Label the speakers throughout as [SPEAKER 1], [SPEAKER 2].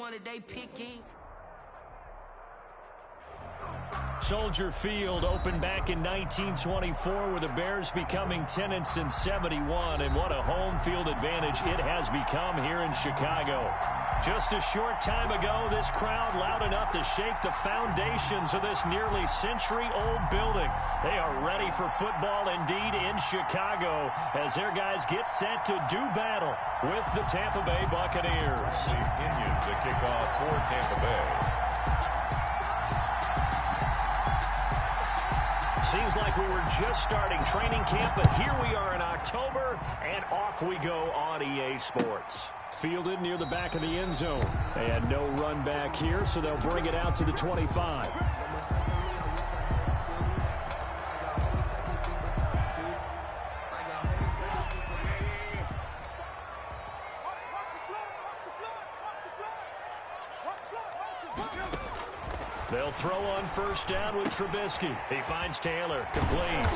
[SPEAKER 1] one that they picking.
[SPEAKER 2] Soldier Field opened back in 1924 with the Bears becoming 10-71, and what a home field advantage it has become here in Chicago. Just a short time ago, this crowd loud enough to shake the foundations of this nearly century-old building. They are ready for football indeed in Chicago as their guys get set to do battle with the Tampa Bay Buccaneers.
[SPEAKER 3] The Indians to kick off for Tampa Bay.
[SPEAKER 2] Seems like we were just starting training camp, but here we are in October, and off we go on EA Sports. Fielded near the back of the end zone. They had no run back here, so they'll bring it out to the 25. They'll throw on first down with Trubisky. He finds Taylor, complete.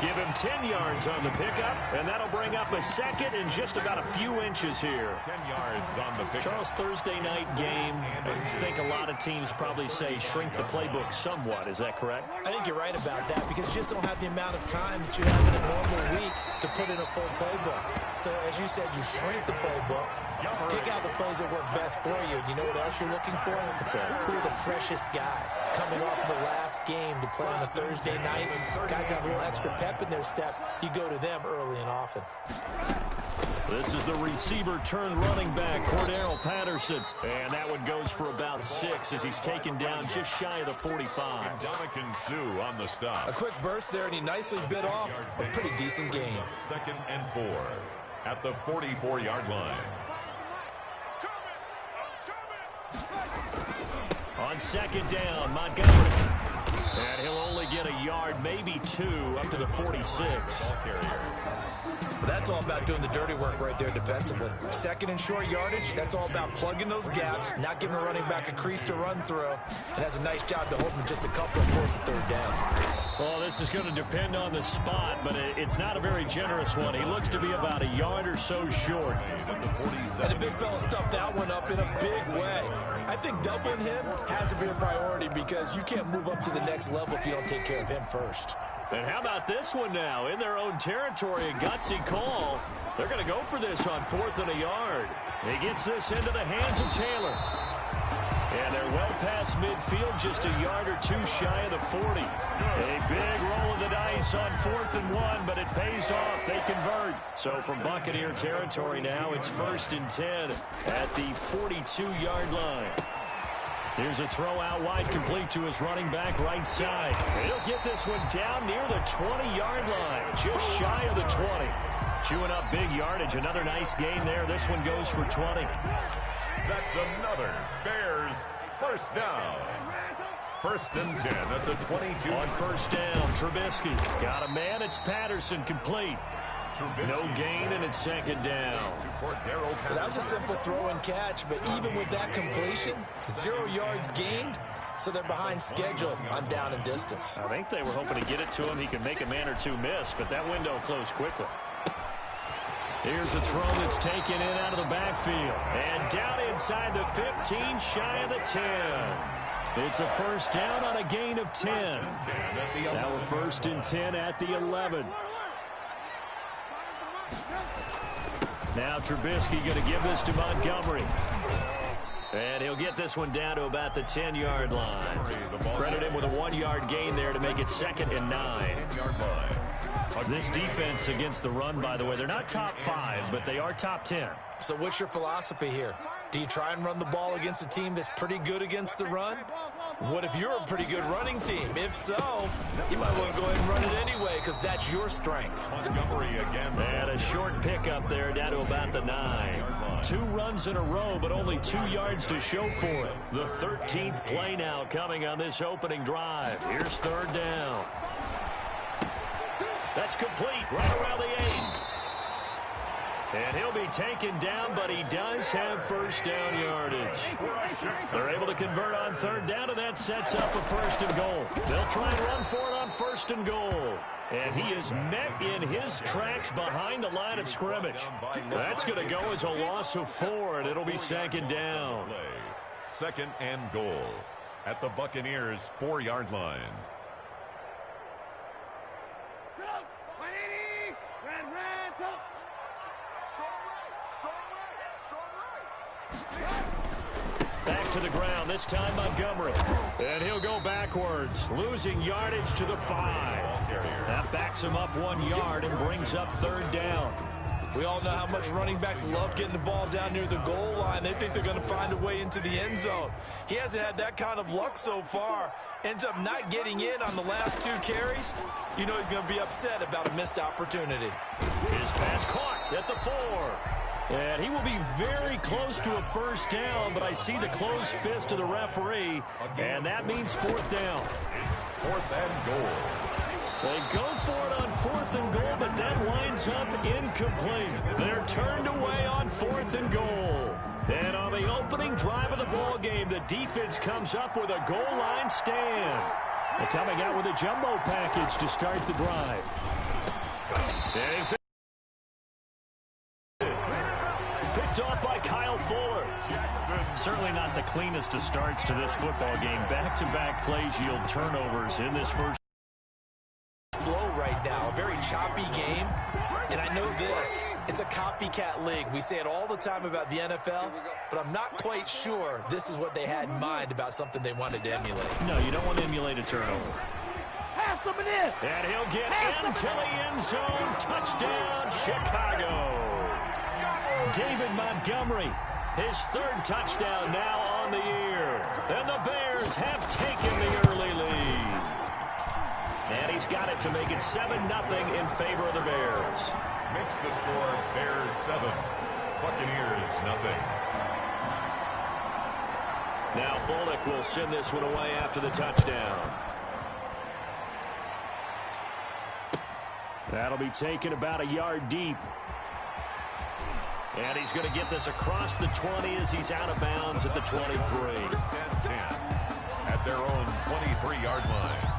[SPEAKER 2] Give him 10 yards on the pickup, and that'll bring up a second and just about a few inches here.
[SPEAKER 3] 10 yards on the pickup.
[SPEAKER 2] Charles, Thursday night game, I think a lot of teams probably say shrink the playbook somewhat. Is that correct?
[SPEAKER 4] I think you're right about that because you just don't have the amount of time that you have in a normal week to put in a full playbook. So, as you said, you shrink the playbook. Pick out the plays that work best for you. You know what else you're looking for? Who are the freshest guys coming off the last game to play on a Thursday night? Guys have a little extra pep in their step. You go to them early and often.
[SPEAKER 2] This is the receiver turned running back, Cordero Patterson. And that one goes for about 6 as he's taken down just shy of the 45.
[SPEAKER 3] Dominican Sue on the stop.
[SPEAKER 4] A quick burst there, and he nicely bit off a pretty decent game.
[SPEAKER 3] 2nd and 4 at the 44-yard line.
[SPEAKER 2] On second down, Montgomery. And he'll only get a yard, maybe 2, up to the 46.
[SPEAKER 4] That's all about doing the dirty work right there defensively. Second and short yardage, that's all about plugging those gaps, not giving a running back a crease to run through. And has a nice job to hold him just a couple and force a third down.
[SPEAKER 2] Well, this is going to depend on the spot, but it's not a very generous one. He looks to be about a yard or so short.
[SPEAKER 4] And the big fella stuffed that one up in a big way. I think doubling him has to be a priority because you can't move up to the next level if you don't take care of him first.
[SPEAKER 2] And how about this one now? In their own territory, a gutsy call. They're going to go for this on 4th and a yard. He gets this into the hands of Taylor. And they're well past midfield, just a yard or 2 shy of the 40. A big roll of the dice on 4th and 1, but it pays off. They convert. So from Buccaneer territory now, it's 1st and 10 at the 42-yard line. Here's a throw out wide, complete to his running back right side. He'll get this one down near the 20-yard line, just shy of the 20. Chewing up big yardage, another nice gain there. This one goes for 20.
[SPEAKER 3] That's another Bears first down. 1st and 10 at the 22.
[SPEAKER 2] On first down, Trubisky got a man. It's Patterson, complete. No gain, and it's 2nd down.
[SPEAKER 4] Well, that was a simple throw and catch, but even with that completion, 0 yards gained, so they're behind schedule on down and distance.
[SPEAKER 2] I think they were hoping to get it to him. He could make a man or 2 miss, but that window closed quickly. Here's a throw that's taken in out of the backfield. And down inside the 15, shy of the 10. It's a first down on a gain of 10. Now a 1st and 10 at the 11. Now Trubisky going to give this to Montgomery. And he'll get this one down to about the 10-yard line. Credit him with a 1-yard gain there to make it 2nd and 9. This defense against the run, by the way, they're not top 5, but they are top 10.
[SPEAKER 4] So what's your philosophy here? Do you try and run the ball against a team that's pretty good against the run? What if you're a pretty good running team? If so, you might want to go ahead and run it anyway because that's your strength.
[SPEAKER 3] Montgomery again.
[SPEAKER 2] And a short pickup there down to about the 9. 2 runs in a row, but only 2 yards to show for it. The 13th play now coming on this opening drive. Here's 3rd down. That's complete right around the 8. And he'll be taken down, but he does have first down yardage. They're able to convert on third down, and that sets up a first and goal. They'll try and run for it on first and goal. And he is met in his tracks behind the line of scrimmage. That's going to go as a loss of 4, and it'll be second down.
[SPEAKER 3] Second and goal at the Buccaneers' 4-yard line.
[SPEAKER 2] Back to the ground, this time Montgomery. And he'll go backwards, losing yardage to the 5. That backs him up 1 yard and brings up third down.
[SPEAKER 4] We all know how much running backs love getting the ball down near the goal line. They think they're going to find a way into the end zone. He hasn't had that kind of luck so far. Ends up not getting in on the last 2 carries. You know he's going to be upset about a missed opportunity.
[SPEAKER 2] His pass caught at the 4. And he will be very close to a first down, but I see the closed fist of the referee, and that means fourth down.
[SPEAKER 3] It's 4th and goal.
[SPEAKER 2] They go for it on 4th and goal, but that winds up incomplete. They're turned away on 4th and goal. And on the opening drive of the ball game, the defense comes up with a goal line stand. They're coming out with a jumbo package to start the drive. Picked off by Kyle Fuller. Certainly not the cleanest of starts to this football game. Back-to-back plays yield turnovers in this first
[SPEAKER 4] flow right now. A very choppy game. And I know this. It's a copycat league. We say it all the time about the NFL, but I'm not quite sure this is what they had in mind about something they wanted to emulate.
[SPEAKER 2] No, you don't want to emulate a turnover.
[SPEAKER 1] Have some of this.
[SPEAKER 2] And he'll get into the end zone. Touchdown, Chicago. David Montgomery, his 3rd touchdown now on the year. And the Bears have taken the early lead. And he's got it to make it 7-0 in favor of the Bears.
[SPEAKER 3] Makes the score Bears 7, Buccaneers 0.
[SPEAKER 2] Now Bullock will send this one away after the touchdown. That'll be taken about a yard deep. And he's going to get this across the 20 as he's out of bounds at the 23.
[SPEAKER 3] First and 10 at their own 23-yard line.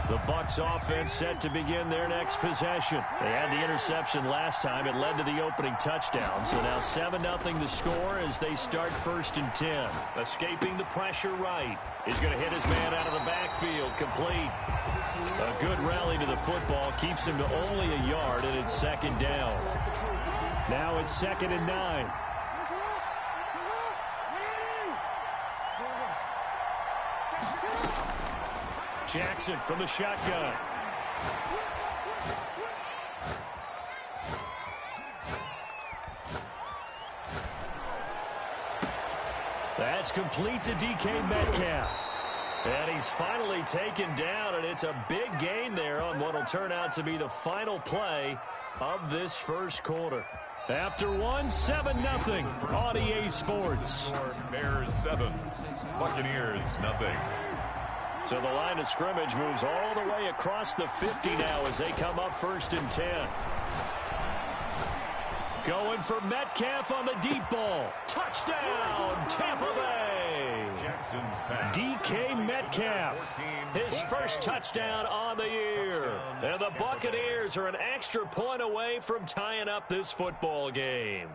[SPEAKER 2] The Bucs offense set to begin their next possession. They had the interception last time. It led to the opening touchdown. So now 7-0 to score as they start 1st and 10. Escaping the pressure right. He's going to hit his man out of the backfield. Complete. A good rally to the football keeps him to only a yard, and it's 2nd down. Now it's 2nd and 9. Jackson from the shotgun. That's complete to DK Metcalf. And he's finally taken down, and it's a big gain there on what will turn out to be the final play of this first quarter. After 7-0 on EA Sports.
[SPEAKER 3] Bears 7, Buccaneers 0.
[SPEAKER 2] So the line of scrimmage moves all the way across the 50 now as they come up 1st and 10. Going for Metcalf on the deep ball. Touchdown, Tampa Bay.
[SPEAKER 3] Jackson's pass.
[SPEAKER 2] DK Metcalf, his first touchdown on the year. And the Buccaneers are an extra point away from tying up this football game.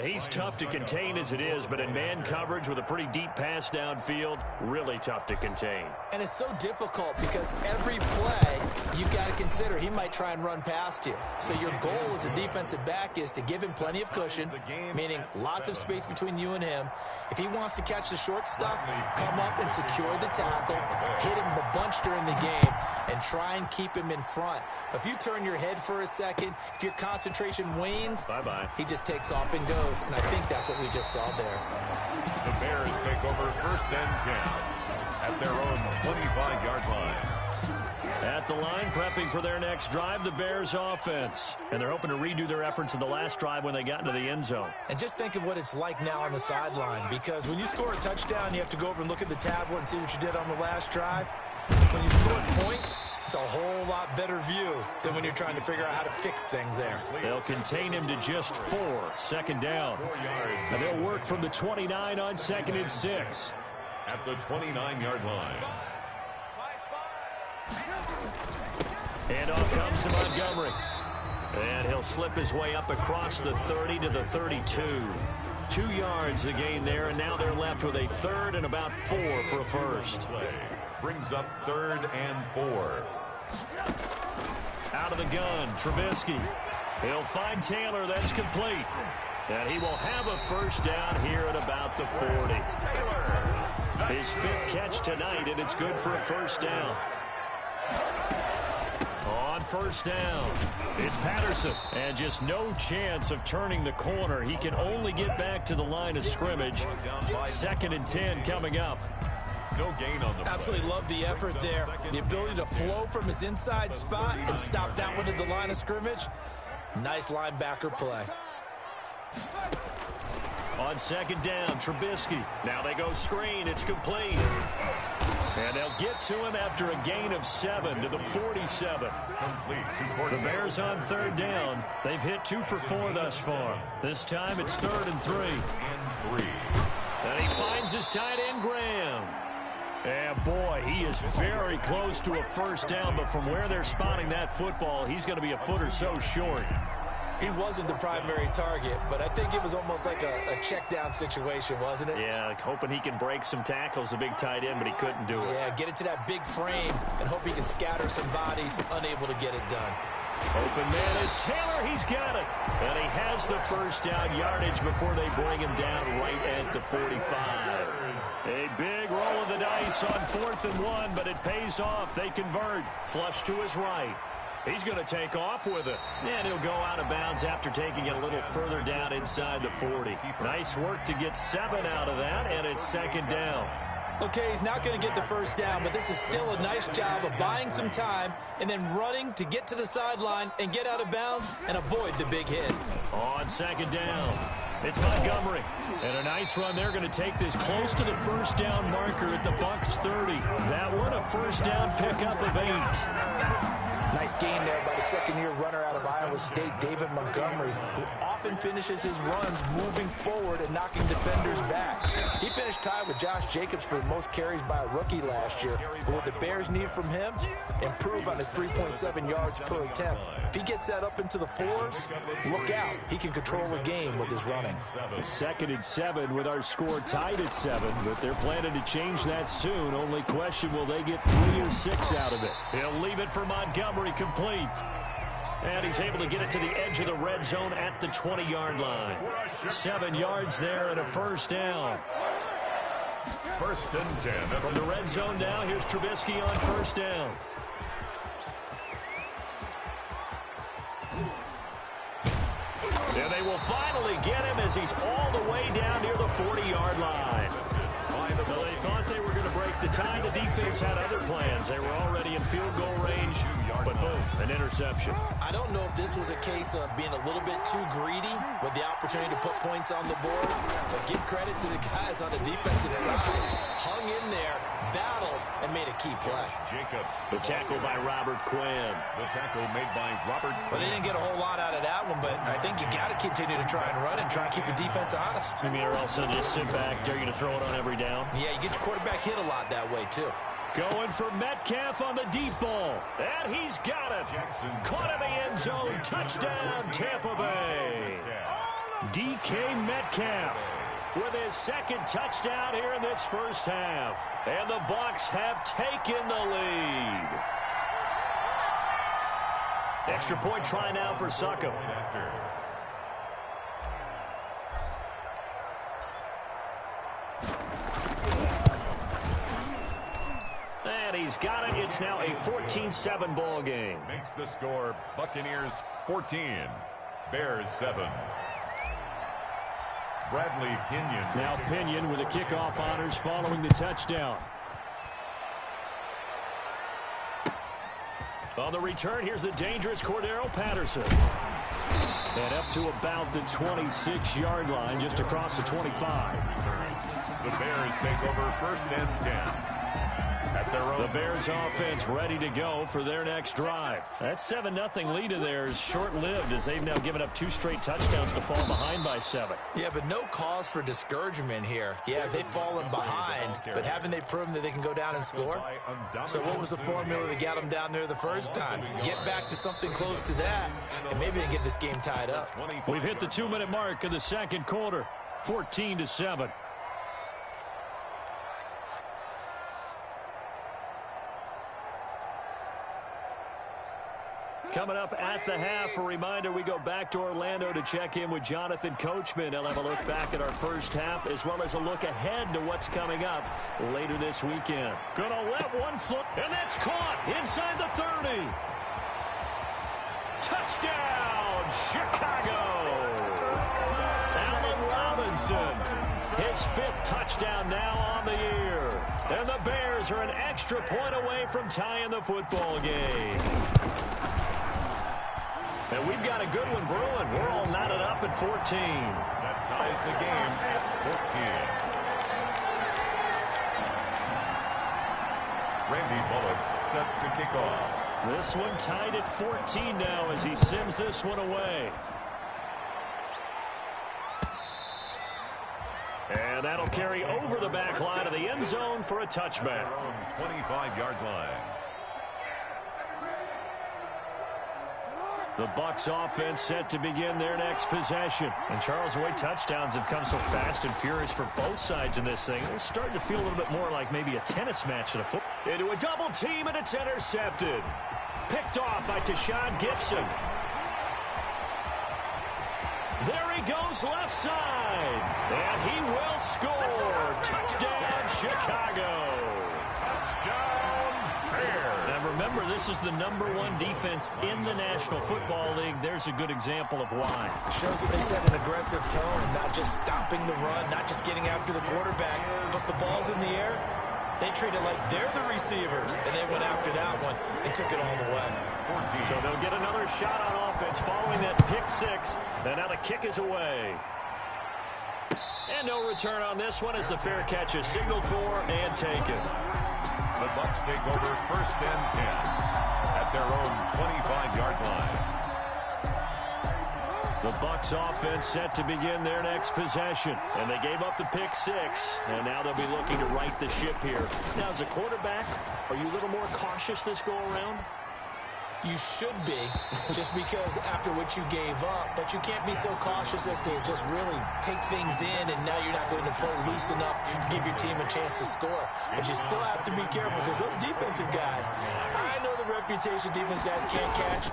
[SPEAKER 2] He's tough to contain as it is, but in man coverage with a pretty deep pass downfield, really tough to contain.
[SPEAKER 4] And it's so difficult because every play you've got to consider he might try and run past you. So your goal as a defensive back is to give him plenty of cushion, meaning lots of space between you and him. If he wants to catch the short stuff, come up and secure the tackle, hit him a bunch during the game, and try and keep him in front. But if you turn your head for a second, if your concentration wanes, he just takes off and goes. And I think that's what we just saw there.
[SPEAKER 3] The Bears take over 1st and 10 at their own 25-yard line.
[SPEAKER 2] At the line, prepping for their next drive, the Bears offense. And they're hoping to redo their efforts in the last drive when they got into the end zone.
[SPEAKER 4] And just think of what it's like now on the sideline, because when you score a touchdown, you have to go over and look at the tablet and see what you did on the last drive. When you score points, it's a whole lot better view than when you're trying to figure out how to fix things there.
[SPEAKER 2] They'll contain him to just 4. Second down. And they'll work from the 29 on 2nd and 6.
[SPEAKER 3] At the 29-yard line.
[SPEAKER 2] And off comes to Montgomery. And he'll slip his way up across the 30 to the 32. 2 yards the gain there, and now they're left with a 3rd and about 4 for a first.
[SPEAKER 3] Brings up 3rd and 4.
[SPEAKER 2] Out of the gun, Trubisky. He'll find Taylor. That's complete. And he will have a first down here at about the 40. His 5th catch tonight, and it's good for a first down. On first down, it's Patterson. And just no chance of turning the corner. He can only get back to the line of scrimmage. 2nd and 10 coming up.
[SPEAKER 3] No gain on the
[SPEAKER 4] Absolutely love the effort there. The ability to flow from his inside spot and stop that one at the line of scrimmage. Nice linebacker play.
[SPEAKER 2] On 2nd down, Trubisky. Now they go screen. It's complete. And they'll get to him after a gain of 7 to the 47. The Bears on 3rd down. They've hit 2 for 4 thus far. This time it's 3rd and 3. And he finds his tight end, Graham. And boy, he is very close to a first down, but from where they're spotting that football, he's going to be a foot or so short.
[SPEAKER 4] He wasn't the primary target, but I think it was almost like a check down situation, wasn't it?
[SPEAKER 2] Yeah, like hoping he can break some tackles, the big tight end, but he couldn't do it.
[SPEAKER 4] Yeah, get it to that big frame and hope he can scatter some bodies, unable to get it done.
[SPEAKER 2] Open man is Taylor. He's got it. And he has the first down yardage before they bring him down right at the 45. A big roll of the dice on 4th and 1, but it pays off. They convert. Flush to his right. He's going to take off with it. And he'll go out of bounds after taking it a little further down inside the 40. Nice work to get 7 out of that, and it's 2nd down.
[SPEAKER 4] Okay, he's not going to get the first down, but this is still a nice job of buying some time and then running to get to the sideline and get out of bounds and avoid the big hit.
[SPEAKER 2] On 2nd down, it's Montgomery. And a nice run. They're going to take this close to the first down marker at the Bucs 30. That one a first down pickup of 8.
[SPEAKER 4] Nice gain there by the 2nd-year runner out of Iowa State, David Montgomery, who often finishes his runs moving forward and knocking defenders back. He finished tied with Josh Jacobs for the most carries by a rookie last year. But what the Bears need from him, improve on his 3.7 yards per attempt. If he gets that up into the 4s, look out. He can control a game with his running.
[SPEAKER 2] 2nd and 7 with our score tied at 7, but they're planning to change that soon. Only question, will they get 3 or 6 out of it? He'll leave it for Montgomery. Complete. And he's able to get it to the edge of the red zone at the 20-yard line. 7 yards there and a first down.
[SPEAKER 3] 1st and 10.
[SPEAKER 2] From the red zone now, here's Trubisky on first down. And they will finally get him as he's all the way down near the 40-yard line. So they thought they were going to break the tie. The defense had other plans. They were already in field goal range, but boom, an interception.
[SPEAKER 4] I don't know if this was a case of being a little bit too greedy with the opportunity to put points on the board, but give credit to the guys on the defensive side. Hung in there, battled, and made a key play.
[SPEAKER 3] Jacobs.
[SPEAKER 2] The tackle by Robert Quinn.
[SPEAKER 3] The tackle made by Robert Quinn.
[SPEAKER 4] Well, they didn't get a whole lot out of that one, but I think you got to continue to try and run and try and keep the defense honest.
[SPEAKER 2] You mean, or else they'll just sit back, dare you to throw it on every down?
[SPEAKER 4] Yeah, you get your quarterback hit a lot that way, too.
[SPEAKER 2] Going for Metcalf on the deep ball. And he's got it. Caught in the end zone. Touchdown, Tampa Bay. DK Metcalf with his 2nd touchdown here in this first half. And the Bucs have taken the lead. Extra point try now for Succop. And he's got it. It's now a 14-7 ball game.
[SPEAKER 3] Makes the score Buccaneers 14, Bears 7. Bradley Pinion.
[SPEAKER 2] Now Pinion with the kickoff honors following the touchdown. On the return, here's the dangerous Cordero Patterson. And up to about the 26-yard line, just across the 25.
[SPEAKER 3] The Bears take over 1st and 10. at their own.
[SPEAKER 2] The Bears offense ready to go for their next drive. That 7-0 lead of theirs short-lived as they've now given up 2 straight touchdowns to fall behind by 7.
[SPEAKER 4] Yeah, but no cause for discouragement here. Yeah, they've fallen behind, but haven't they proven that they can go down and score? So what was the formula that got them down there the first time? Get back to something close to that, and maybe they get this game tied up.
[SPEAKER 2] We've hit the 2-minute mark of the second quarter, 14-7. Coming up at the half, a reminder, we go back to Orlando to check in with Jonathan Coachman. He'll have a look back at our first half as well as a look ahead to what's coming up later this weekend. Gonna let one flip, and that's caught inside the 30. Touchdown, Chicago! Allen Robinson, his 5th touchdown now on the year. And the Bears are an extra point away from tying the football game. And we've got a good one brewing. We're all knotted up at 14.
[SPEAKER 3] That ties the game at 14. Randy Bullock set to kick off.
[SPEAKER 2] This one tied at 14 now as he sends this one away. And that'll carry over the back line of the end zone for a touchback.
[SPEAKER 3] 25-yard line.
[SPEAKER 2] The Bucs offense set to begin their next possession. And Charles, the way touchdowns have come so fast and furious for both sides in this thing, it's starting to feel a little bit more like maybe a tennis match than a football. Into a double team, and it's intercepted. Picked off by Tashawn Gibson. There he goes left side. And he will score. Touchdown, Chicago.
[SPEAKER 3] Touchdown, Bears.
[SPEAKER 2] And remember, this is the #1 defense in the National Football League. There's a good example of why.
[SPEAKER 4] It shows that they set an aggressive tone, not just stopping the run, not just getting after the quarterback, but the ball's in the air. They treat it like they're the receivers, and they went after that one and took it all the way.
[SPEAKER 3] 14.
[SPEAKER 2] So they'll get another shot on offense following that pick 6, and now the kick is away. And no return on this one as the fair catch is signaled for and taken.
[SPEAKER 3] The Bucs take over 1st and 10 at their own 25-yard line.
[SPEAKER 2] The Bucs offense set to begin their next possession. And they gave up the pick 6, and now they'll be looking to right the ship here. Now, as a quarterback, are you a little more cautious this go-around?
[SPEAKER 4] You should be, just because after what you gave up, but you can't be so cautious as to just really take things in, and now you're not going to play loose enough to give your team a chance to score. But you still have to be careful because those defensive guys, I know the reputation defense guys can't catch.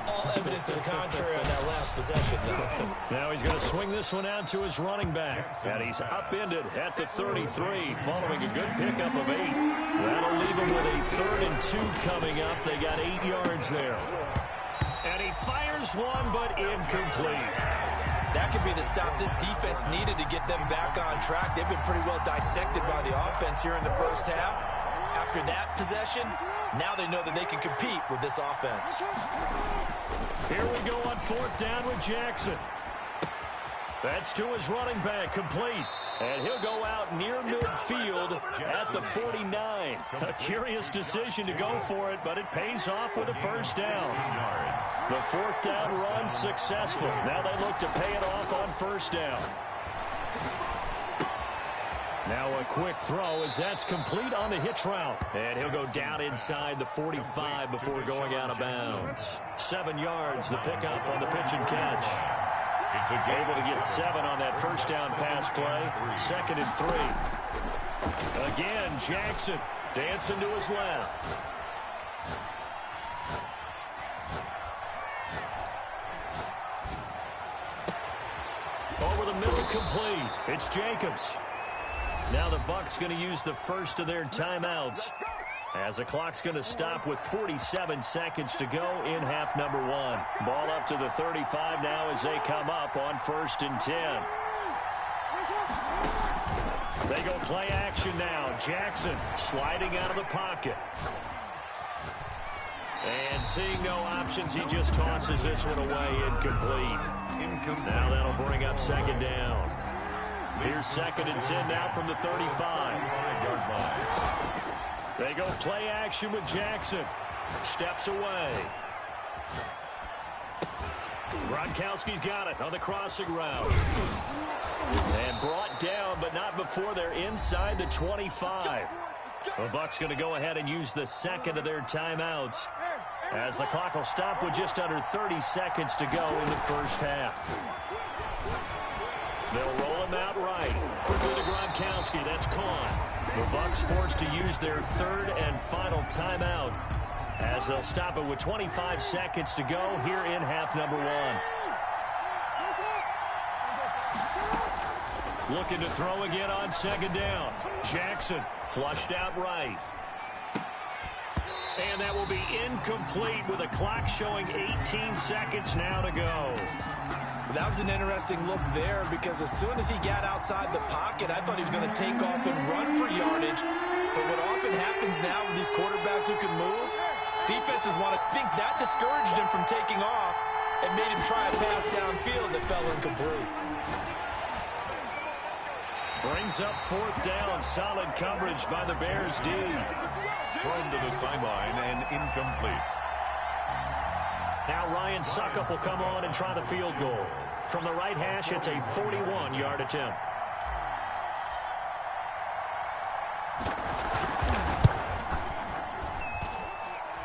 [SPEAKER 4] All evidence to the contrary on that last possession, though.
[SPEAKER 2] Now he's going to swing this one out to his running back. And he's upended at the 33 following a good pickup of 8. That'll leave him with a 3rd and 2 coming up. They got 8 yards there. And he fires one, but incomplete.
[SPEAKER 4] That could be the stop this defense needed to get them back on track. They've been pretty well dissected by the offense here in the first half. After that possession, now they know that they can compete with this offense.
[SPEAKER 2] Here we go on 4th down with Jackson. That's to his running back, complete. And he'll go out near midfield at the 49. A curious decision to go for it, but it pays off with a 1st down. The 4th down run successful. Now they look to pay it off on 1st down. Now a quick throw as that's complete on the hitch route. And he'll go down inside the 45 before going out of bounds. 7 yards, the pickup on the pitch and catch. Able to get 7 on that 1st down pass play. 2nd and 3. Again, Jackson dancing to his left. Over the middle, complete. It's Jacobs. Now the Bucs going to use the first of their timeouts as the clock's going to stop with 47 seconds to go in half number 1. Ball up to the 35 now as they come up on 1st and 10. They go play action now. Jackson sliding out of the pocket. And seeing no options, he just tosses this one away, incomplete. Now that'll bring up 2nd down. Here's 2nd and 10 now from the 35. They go play action with Jackson. Steps away. Gronkowski's got it on the crossing route. And brought down, but not before they're inside the 25. The Bucs going to go ahead and use the second of their timeouts, as the clock will stop with just under 30 seconds to go in the first half. They'll roll him out right. Quickly to Gronkowski. That's caught. The Bucs forced to use their third and final timeout, as they'll stop it with 25 seconds to go here in half number one. Looking to throw again on second down. Jackson flushed out right. And that will be incomplete with a clock showing 18 seconds now to go.
[SPEAKER 4] That was an interesting look there, because as soon as he got outside the pocket, I thought he was going to take off and run for yardage. But what often happens now with these quarterbacks who can move, defenses want to think that discouraged him from taking off and made him try a pass downfield that fell incomplete.
[SPEAKER 2] Brings up fourth down. Solid coverage by the Bears D.
[SPEAKER 3] Thrown to the sideline and incomplete.
[SPEAKER 2] Now Ryan Succop will come on and try the field goal. From the right hash, it's a 41-yard attempt.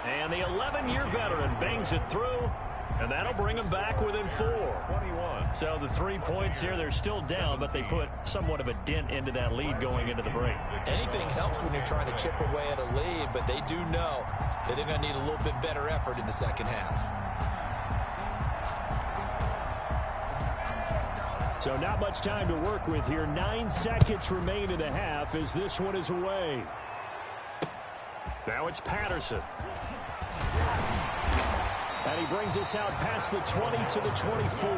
[SPEAKER 2] And the 11-year veteran bangs it through, and that'll bring him back within 4.
[SPEAKER 3] 21.
[SPEAKER 2] So the 3 points here, they're still down, but they put somewhat of a dent into that lead going into the break.
[SPEAKER 4] Anything helps when you're trying to chip away at a lead, but they do know that they're going to need a little bit better effort in the second half.
[SPEAKER 2] So not much time to work with here. 9 seconds remain in the half as this one is away. Now it's Patterson. And he brings us out past the 20 to the 24.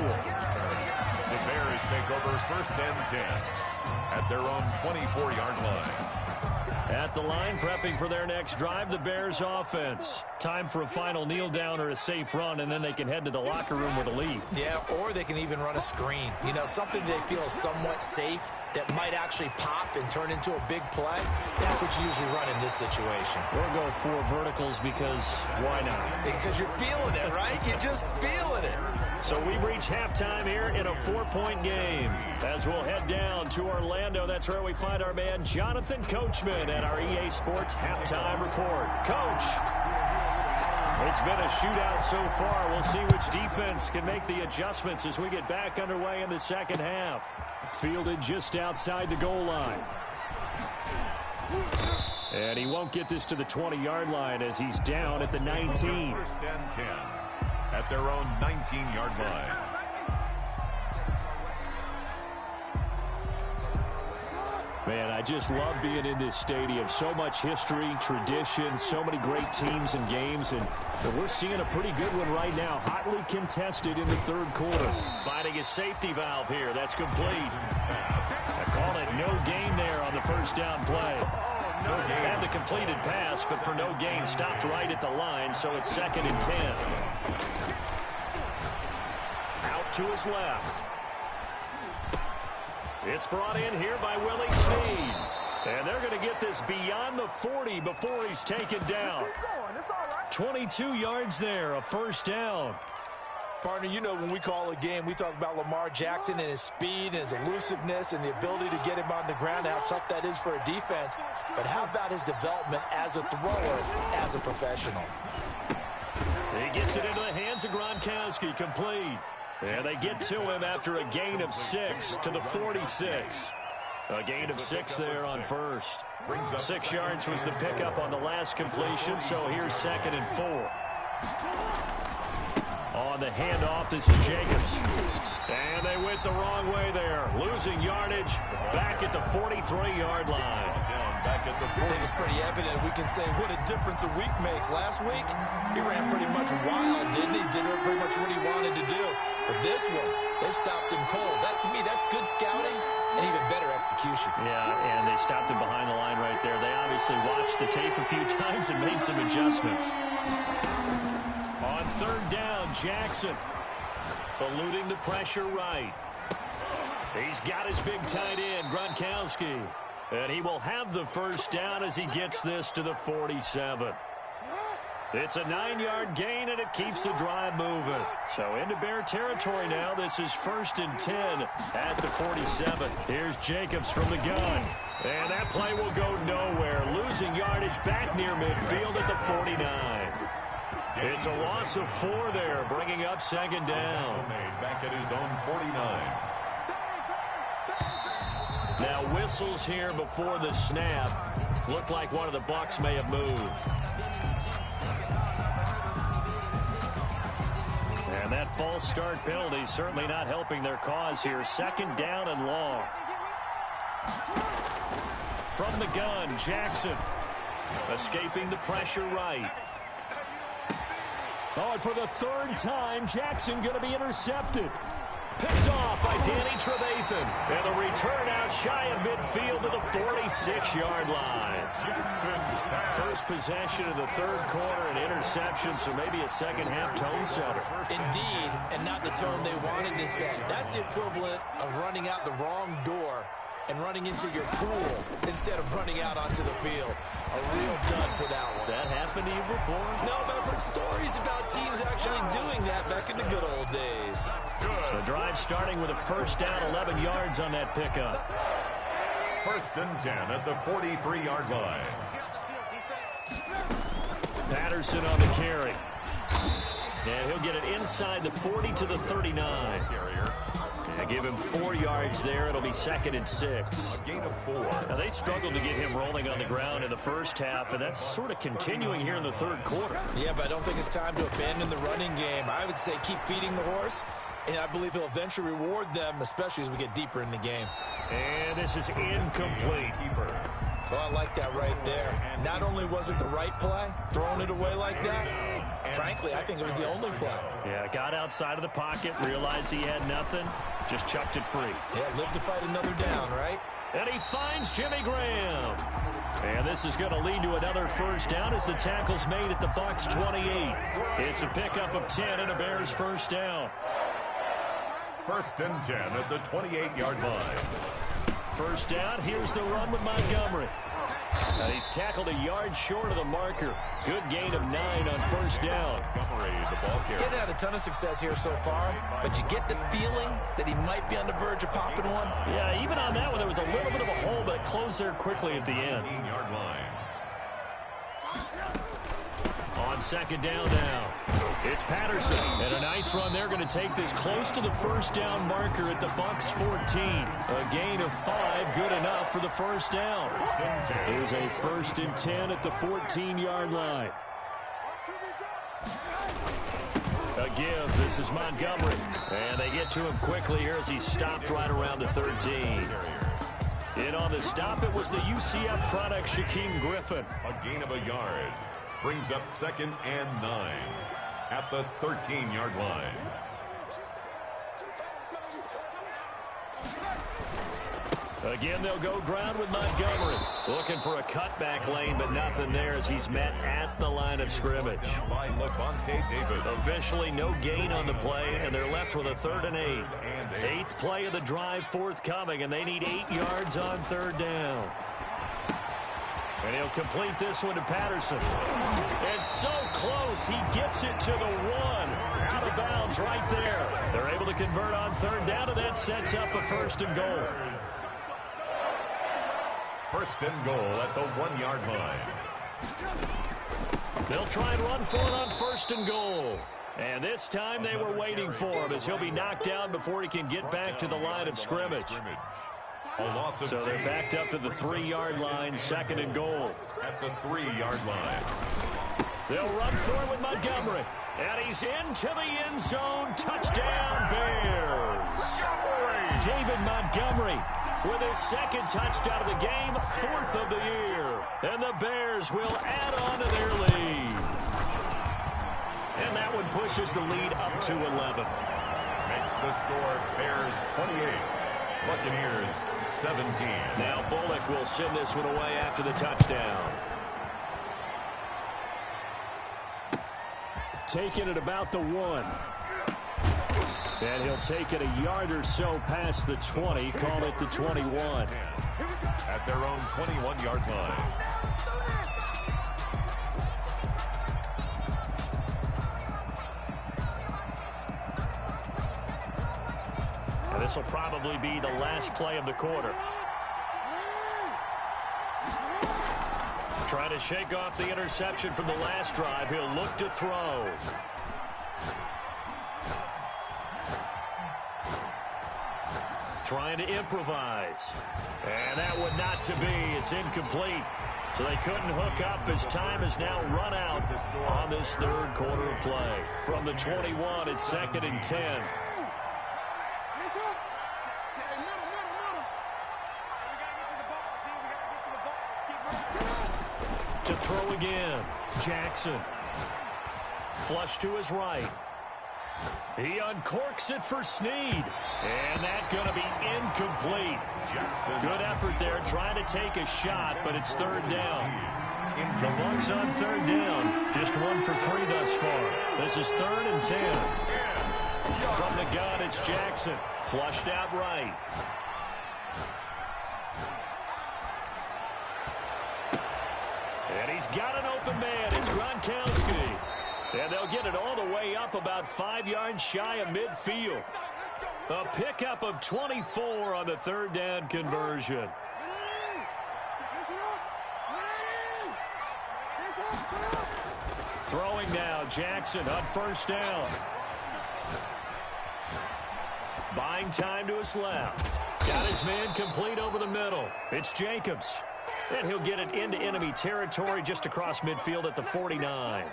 [SPEAKER 3] The Bears take over first and 10 at their own 24-yard line.
[SPEAKER 2] At the line, prepping for their next drive, the Bears offense. Time for a final kneel down or a safe run, and then they can head to the locker room with a lead.
[SPEAKER 4] Yeah, or they can even run a screen. You know, something they feel is somewhat safe that might actually pop and turn into a big play. That's what you usually run in this situation.
[SPEAKER 2] Or go 4 verticals because why not?
[SPEAKER 4] Because you're feeling it, right? You're just feeling it.
[SPEAKER 2] So we reach halftime here in a 4-point game. As we'll head down to Orlando, that's where we find our man Jonathan Coachman at our EA Sports Halftime Report. Coach, it's been a shootout so far. We'll see which defense can make the adjustments as we get back underway in the second half. Fielded just outside the goal line. And he won't get this to the 20-yard line as he's down at the 19.
[SPEAKER 3] First and 10 at their own 19-yard line.
[SPEAKER 2] Man, I just love being in this stadium. So much history, tradition, so many great teams and games, and we're seeing a pretty good one right now. Hotly contested in the third quarter. Finding a safety valve here. That's complete. I call it no gain there on the first down play. Had the completed pass, but for no gain, stopped right at the line, so it's 2nd and 10. Out to his left. It's brought in here by Willie Snead. And they're going to get this beyond the 40 before he's taken down. 22 yards there, a first down.
[SPEAKER 4] Partner, you know when we call a game, we talk about Lamar Jackson and his speed and his elusiveness and the ability to get him on the ground, how tough that is for a defense. But how about his development as a thrower, as a professional?
[SPEAKER 2] He gets it into the hands of Gronkowski, complete. And they get to him after a gain of 6 to the 46. A gain of 6 there on first. 6 yards was the pickup on the last completion, so here's 2nd and 4. On the handoff, this is Jacobs. And they went the wrong way there. Losing yardage back at the 43-yard line.
[SPEAKER 4] I think it's pretty evident. We can say what a difference a week makes. Last week, he ran pretty much wild, didn't he? Did pretty much what he wanted to do. But this one, they stopped him cold. That, to me, that's good scouting and even better execution.
[SPEAKER 2] Yeah, and they stopped him behind the line right there. They obviously watched the tape a few times and made some adjustments. On third down, Jackson eluding the pressure right. He's got his big tight end, Gronkowski. And he will have the first down as he gets this to the 47. It's a 9-yard gain, and it keeps the drive moving. So into Bear territory now. This is 1st and 10 at the 47. Here's Jacobs from the gun. And that play will go nowhere. Losing yardage back near midfield at the 49. It's a loss of 4 there, bringing up 2nd down.
[SPEAKER 3] Back at his own 49.
[SPEAKER 2] Now whistles here before the snap. Looked like one of the Bucs may have moved. And that false start penalty certainly not helping their cause here. 2nd down and long. From the gun, Jackson. Escaping the pressure right. Oh, and for the 3rd time, Jackson going to be intercepted. Picked off by Danny Trevathan. And the return out shy of midfield to the 46-yard line. First possession of the 3rd quarter, an interception, so maybe a second-half tone setter.
[SPEAKER 4] Indeed, and not the tone they wanted to set. That's the equivalent of running out the wrong door and running into your pool instead of running out onto the field. A real dud for that one.
[SPEAKER 2] Has that happened to you before?
[SPEAKER 4] No, but I've heard stories about teams actually doing that back in the good old days.
[SPEAKER 2] The drive starting with a first down, 11 yards on that pickup.
[SPEAKER 3] 1st and 10 at the 43-yard line.
[SPEAKER 2] Patterson on the carry. And he'll get it inside the 40 to the 39. And give him 4 yards there. It'll be 2nd and 6.
[SPEAKER 3] A gain of 4.
[SPEAKER 2] Now, they struggled to get him rolling on the ground in the first half, and that's sort of continuing here in the 3rd quarter.
[SPEAKER 4] Yeah, but I don't think it's time to abandon the running game. I would say keep feeding the horse, and I believe he'll eventually reward them, especially as we get deeper in the game.
[SPEAKER 2] And this is incomplete.
[SPEAKER 4] Well, I like that right there. Not only was it the right play, throwing it away like that, frankly, I think it was the only play.
[SPEAKER 2] Yeah, got outside of the pocket, realized he had nothing, just chucked it free.
[SPEAKER 4] Yeah, live to fight another down, right?
[SPEAKER 2] And he finds Jimmy Graham. And this is going to lead to another first down as the tackle's made at the Bucs 28. It's a pickup of 10 and a Bears first down.
[SPEAKER 3] 1st and 10 at the 28-yard line.
[SPEAKER 2] First down, here's the run with Montgomery. He's tackled a yard short of the marker. Good gain of 9 on first down.
[SPEAKER 3] Montgomery, the ball carrier.
[SPEAKER 4] Didn't have a ton of success here so far, but you get the feeling that he might be on the verge of popping one.
[SPEAKER 2] Yeah, even on that one, there was a little bit of a hole, but it closed there quickly at the end.
[SPEAKER 3] 15-yard line.
[SPEAKER 2] On 2nd down now, it's Patterson. And a nice run there, going to take this close to the first down marker at the Bucs 14. A gain of 5, good enough for the first down. Here's a 1st and 10 at the 14-yard line. A give, this is Montgomery. And they get to him quickly here as he stopped right around the 13. In on the stop, it was the UCF product, Shaquem Griffin.
[SPEAKER 3] A gain of a yard. Brings up 2nd and 9 at the 13-yard line.
[SPEAKER 2] Again, they'll go ground with Montgomery. Looking for a cutback lane, but nothing there as he's met at the line of scrimmage.
[SPEAKER 3] By Levante David.
[SPEAKER 2] Officially no gain on the play, and they're left with a 3rd and 8. 8th play of the drive forthcoming, and they need 8 yards on 3rd down. And he'll complete this one to Patterson. And so close, he gets it to the 1. Out of bounds right there. They're able to convert on 3rd down, and that sets up a 1st and goal.
[SPEAKER 3] 1st and goal at the 1-yard line.
[SPEAKER 2] They'll try and run for it on 1st and goal. And this time they were waiting for him as he'll be knocked down before he can get back to the line of scrimmage. So they're backed up to the 3-yard line, 2nd and goal.
[SPEAKER 3] At the 3-yard line.
[SPEAKER 2] They'll run for it with Montgomery. And he's into the end zone. Touchdown, Bears. David Montgomery with his 2nd touchdown of the game, 4th of the year. And the Bears will add on to their lead. And that one pushes the lead up to 11.
[SPEAKER 3] Makes the score Bears 28. Buccaneers 17.
[SPEAKER 2] Now Bullock will send this one away after the touchdown. Taking it about the 1. And he'll take it a yard or so past the 20, call it the 21.
[SPEAKER 3] at their own 21-yard line.
[SPEAKER 2] And this will probably be the last play of the quarter. Trying to shake off the interception from the last drive. He'll look to throw. Trying to improvise. And that one not to be. It's incomplete. So they couldn't hook up as time is now run out on this third quarter of play. From the 21, it's 2nd and 10. To throw again. Jackson. Flush to his right. He uncorks it for Snead. And that's going to be incomplete. Good effort there trying to take a shot, but it's third down. The Bucs on third down. Just 1 for 3 thus far. This is 3rd and 10. From the gun, it's Jackson. Flushed out right. And he's got an open man. It's Gronkowski. And they'll get it all the way up about 5 yards shy of midfield. A pickup of 24 on the third down conversion. Throwing now, Jackson on first down. Buying time to his left. Got his man complete over the middle. It's Jacobs. And he'll get it into enemy territory just across midfield at the 49.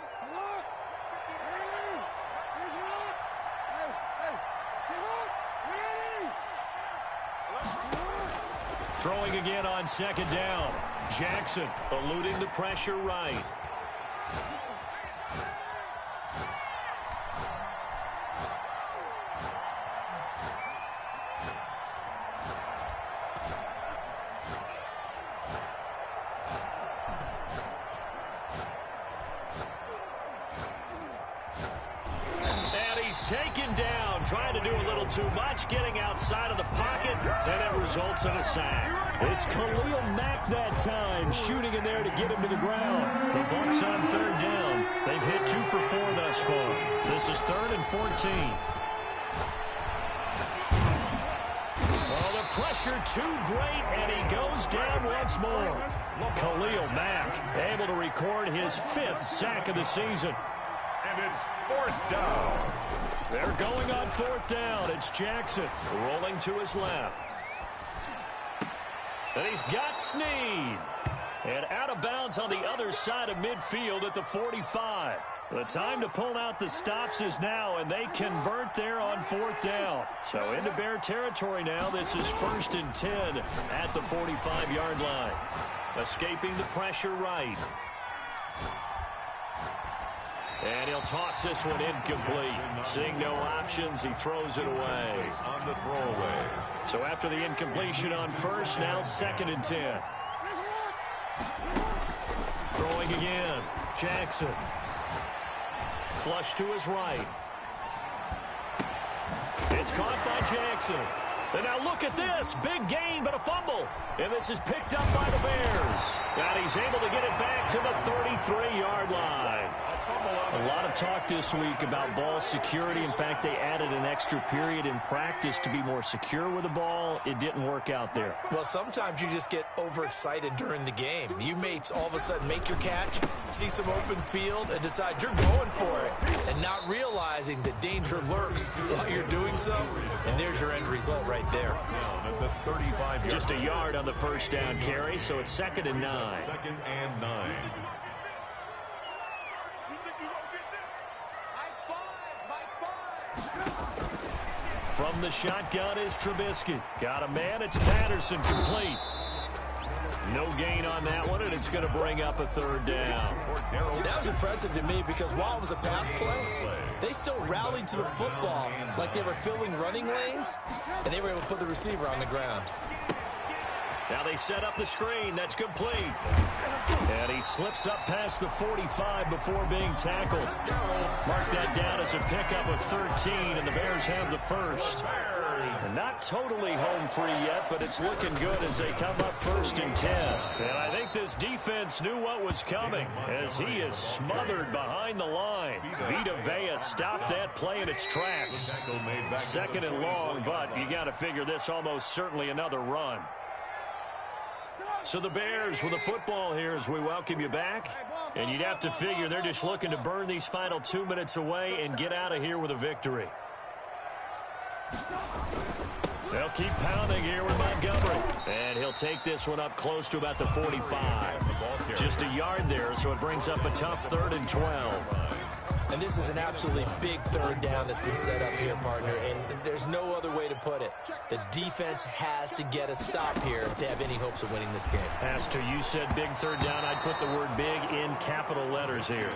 [SPEAKER 2] Throwing again on second down. Jackson eluding the pressure right. Taken down, trying to do a little too much, getting outside of the pocket, and it results in a sack. It's Khalil Mack that time, shooting in there to get him to the ground. The Bucs on third down. They've hit 2 for 4 thus far. This is 3rd and 14. Oh, the pressure too great, and he goes down once more. Khalil Mack able to record his 5th sack of the season.
[SPEAKER 3] And it's 4th down.
[SPEAKER 2] They're going on 4th down. It's Jackson rolling to his left. And he's got Snead. And out of bounds on the other side of midfield at the 45. The time to pull out the stops is now, and they convert there on 4th down. So into Bear territory now. This is 1st and 10 at the 45-yard line. Escaping the pressure right. And he'll toss this one incomplete. Seeing no options, he throws it away.
[SPEAKER 3] On the throwaway.
[SPEAKER 2] So after the incompletion on first, now 2nd and 10. Throwing again. Jackson. Flush to his right. It's caught by Jackson. And now look at this. Big gain, but a fumble. And this is picked up by the Bears. And he's able to get it back to the 33-yard line. A lot of talk this week about ball security. In fact, they added an extra period in practice to be more secure with the ball. It didn't work out there.
[SPEAKER 4] Well, sometimes you just get overexcited during the game. You may all of a sudden make your catch, see some open field, and decide you're going for it, and not realizing that danger lurks while you're doing so. And there's your end result right there.
[SPEAKER 2] Just a yard on the first down carry, so it's 2nd and 9.
[SPEAKER 3] 2nd and 9.
[SPEAKER 2] From the shotgun is Trubisky. Got a man. It's Patterson complete. No gain on that one, and it's going to bring up a 3rd down.
[SPEAKER 4] That was impressive to me because while it was a pass play, they still rallied to the football like they were filling running lanes, and they were able to put the receiver on the ground.
[SPEAKER 2] Now they set up the screen. That's complete. And he slips up past the 45 before being tackled. Mark that down as a pickup of 13, and the Bears have the first. And not totally home free yet, but it's looking good as they come up 1st and 10. And I think this defense knew what was coming as he is smothered behind the line. Vita Vea stopped that play in its tracks. 2nd and long, but you got to figure this almost certainly another run. So the Bears with the football here as we welcome you back. And you'd have to figure they're just looking to burn these final 2 minutes away and get out of here with a victory. They'll keep pounding here with Montgomery. And he'll take this one up close to about the 45. Just a yard there, so it brings up a tough 3rd and 12.
[SPEAKER 4] And this is an absolutely big 3rd down that's been set up here, partner, and there's no other way to put it. The defense has to get a stop here to have any hopes of winning this game.
[SPEAKER 2] Pastor, you said big 3rd down. I'd put the word big in capital letters here.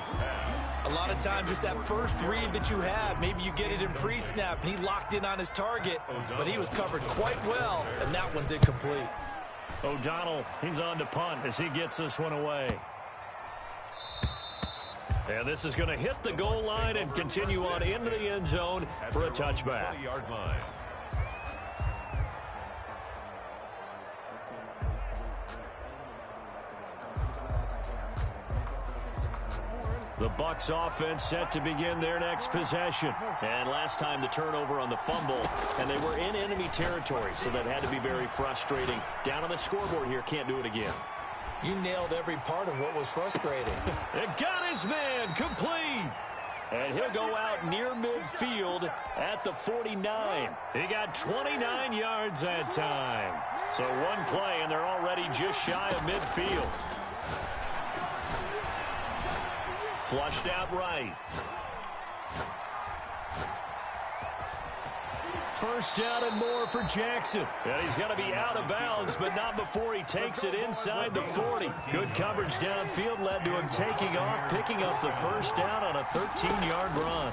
[SPEAKER 4] A lot of times it's that first read that you have. Maybe you get it in pre-snap, and he locked in on his target, but he was covered quite well, and that one's incomplete.
[SPEAKER 2] O'Donnell, he's on to punt as he gets this one away. And this is going to hit the goal line and continue on into the end zone for a touchback. The Bucs offense set to begin their next possession. And last time the turnover on the fumble, and they were in enemy territory, so that had to be very frustrating. Down on the scoreboard here, can't do it again.
[SPEAKER 4] You nailed every part of what was frustrating.
[SPEAKER 2] It got his man complete. And he'll go out near midfield at the 49. He got 29 yards that time. So one play, and they're already just shy of midfield. Flushed out right. 1st down and more for Jackson. And he's got to be out of bounds, but not before he takes it inside the 40. Good coverage downfield led to him taking off, picking up the 1st down on a 13-yard run.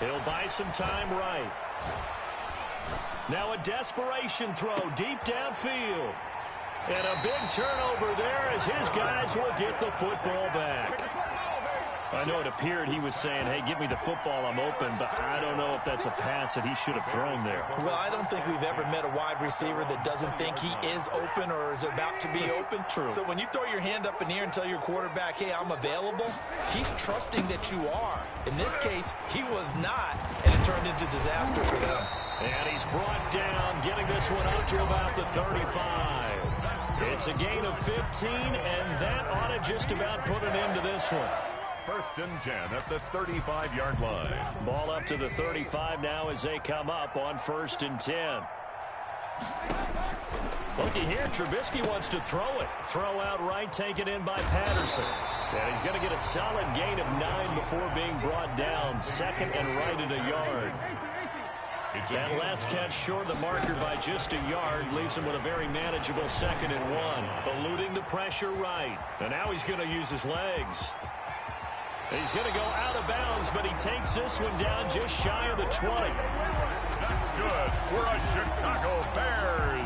[SPEAKER 2] He'll buy some time right. Now a desperation throw deep downfield. And a big turnover there as his guys will get the football back. I know it appeared he was saying, hey, give me the football, I'm open, but I don't know if that's a pass that he should have thrown there.
[SPEAKER 4] Well, I don't think we've ever met a wide receiver that doesn't think he is open or is about to be open.
[SPEAKER 2] True.
[SPEAKER 4] So when you throw your hand up in the air and tell your quarterback, hey, I'm available, he's trusting that you are. In this case, he was not, and it turned into disaster for them.
[SPEAKER 2] And he's brought down, getting this one up to about the 35. It's a gain of 15, and that ought to just about put an end to this one.
[SPEAKER 3] 1st and 10 at the 35-yard line.
[SPEAKER 2] Ball up to the 35 now as they come up on 1st and 10. Looky here, Trubisky wants to throw it. Throw out right, taken in by Patterson. And he's going to get a solid gain of 9 before being brought down. 2nd and right at a yard. That last catch short of the marker by just a yard leaves him with a very manageable 2nd and 1. Eluding the pressure right. And now he's going to use his legs. He's going to go out of bounds, but he takes this one down just shy of the 20.
[SPEAKER 3] That's good for a Chicago Bears.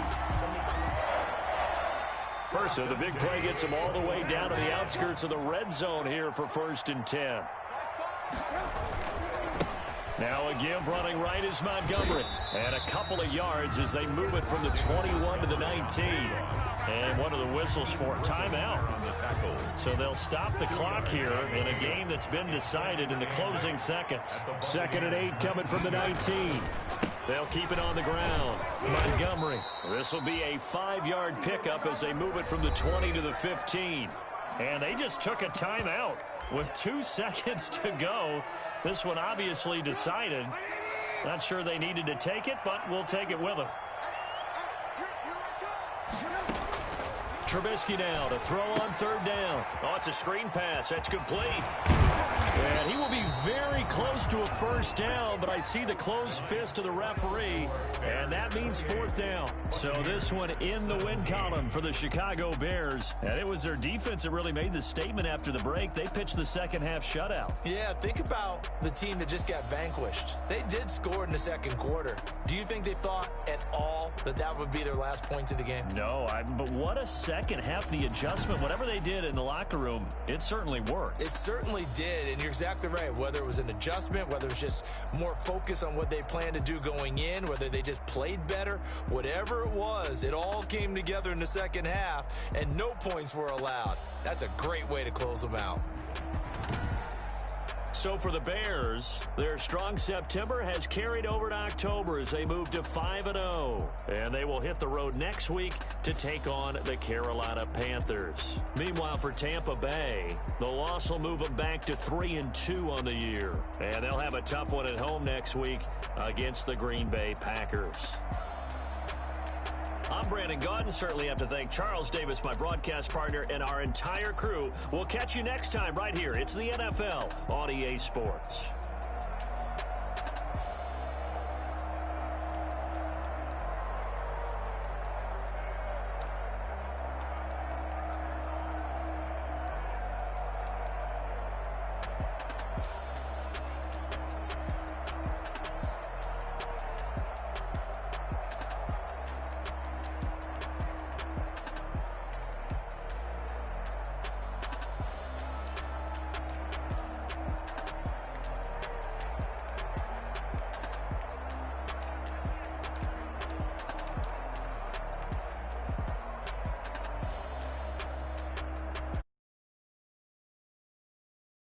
[SPEAKER 2] So the big play gets him all the way down to the outskirts of the red zone here for 1st and 10. Now again running right is Montgomery. And a couple of yards as they move it from the 21 to the 19. And one of the whistles for timeout. So they'll stop the clock here in a game that's been decided in the closing seconds. 2nd and 8 coming from the 19. They'll keep it on the ground. Montgomery. This will be a 5-yard pickup as they move it from the 20 to the 15. And they just took a timeout with 2 seconds to go. This one obviously decided. Not sure they needed to take it, but we'll take it with them. Trubisky now to throw on 3rd down. Oh, it's a screen pass. That's complete. And he will be very close to a 1st down, but I see the closed fist of the referee, and that means 4th down. So this one in the win column for the Chicago Bears. And it was their defense that really made the statement after the break. They pitched the second half shutout.
[SPEAKER 4] Yeah, think about the team that just got vanquished. They did score in the 2nd quarter. Do you think they thought at all that that would be their last points of the game?
[SPEAKER 2] No, but what a second half. The adjustment, whatever they did in the locker room, it certainly worked.
[SPEAKER 4] It certainly did, and you're exactly right. Whether it was an adjustment, whether it was just more focus on what they planned to do going in, whether they just played better, whatever it was, it all came together in the second half, and no points were allowed. That's a great way to close them out.
[SPEAKER 2] So for the Bears, their strong September has carried over to October as they move to 5-0. And they will hit the road next week to take on the Carolina Panthers. Meanwhile, for Tampa Bay, the loss will move them back to 3-2 on the year. And they'll have a tough one at home next week against the Green Bay Packers. I'm Brandon Gaudin. Certainly have to thank Charles Davis, my broadcast partner, and our entire crew. We'll catch you next time right here. It's the NFL on EA Sports.